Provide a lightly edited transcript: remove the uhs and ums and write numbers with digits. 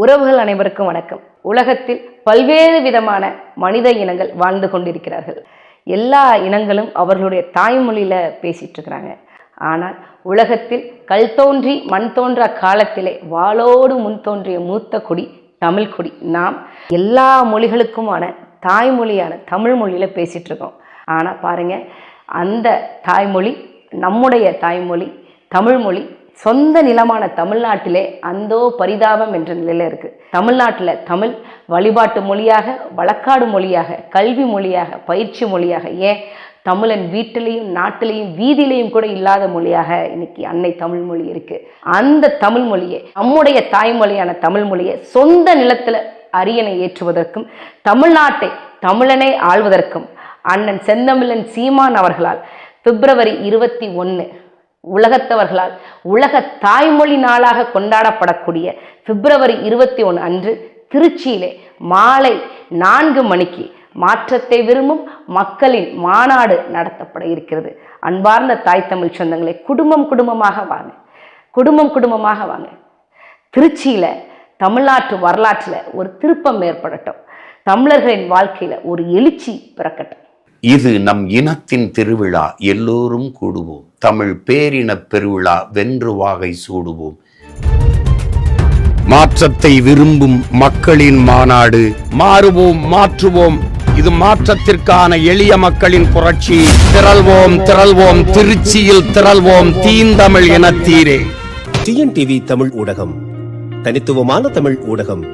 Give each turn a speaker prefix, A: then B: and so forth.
A: உறவுகள் அனைவருக்கும் வணக்கம். உலகத்தில் பல்வேறு விதமான மனித இனங்கள் வாழ்ந்து கொண்டிருக்கிறார்கள். எல்லா இனங்களும் அவர்களுடைய தாய்மொழியில பேசிட்டு இருக்கிறாங்க. ஆனால் உலகத்தில் கல் தோன்றி மண் தோன்ற காலத்திலே வாளோடு முன் தோன்றிய மூத்த கொடி தமிழ் கொடி. நாம் எல்லா மொழிகளுக்குமான தாய்மொழியான தமிழ் மொழியில பேசிட்டு இருக்கோம். ஆனால் பாருங்க, அந்த தாய்மொழி, நம்முடைய தாய்மொழி தமிழ்மொழி சொந்த நிலமான தமிழ்நாட்டிலே அந்தோ பரிதாபம் என்ற நிலையில் இருக்குது. தமிழ்நாட்டில் தமிழ் வழிபாட்டு மொழியாக, வழக்காடு மொழியாக, கல்வி மொழியாக, பயிற்சி மொழியாக, ஏன் தமிழன் வீட்டிலையும் நாட்டிலையும் வீதியிலையும் கூட இல்லாத மொழியாக இன்னைக்கு அன்னை தமிழ் மொழி இருக்குது. அந்த தமிழ் மொழியை, நம்முடைய தாய்மொழியான தமிழ் மொழியை சொந்த நிலத்தில் அரியணை ஏற்றுவதற்கும் தமிழ்நாட்டை தமிழனை ஆள்வதற்கும் அண்ணன் செந்தமிழன் சீமான் அவர்களால் பிப்ரவரி 21 உலகத்தவர்களால் உலக தாய்மொழி நாளாக கொண்டாடப்படக்கூடிய பிப்ரவரி 21 அன்று திருச்சியிலே மாலை 4 மணிக்கு மாற்றத்தை விரும்பும் மக்களின் மாநாடு நடத்தப்பட இருக்கிறது. அன்பார்ந்த தாய் தமிழ் சொந்தங்களை, குடும்பமாக வாங்க. திருச்சியில தமிழ்நாட்டு வரலாற்றில் ஒரு திருப்பம் ஏற்படட்டும். தமிழர்களின் வாழ்க்கையில ஒரு எழுச்சி பிறக்கட்டும்.
B: இது நம் இனத்தின் திருவிழா, எல்லோரும் கூடுவோம். தமிழ் பேரினப் பெருவிழா, வென்று வாகை சூடுவோம். மாற்றத்தை விரும்பும் மக்களின் மாநாடு. மாறுவோம், மாற்றுவோம். இது மாற்றத்திற்கான எளிய மக்களின் புரட்சி. திரள்வோம், திருச்சியில் திரள்வோம், தீந்தமிழ் இனத்தீரே.
C: டிஎன்டிவி தமிழ் ஊடகம், தனித்துவமான தமிழ் ஊடகம்.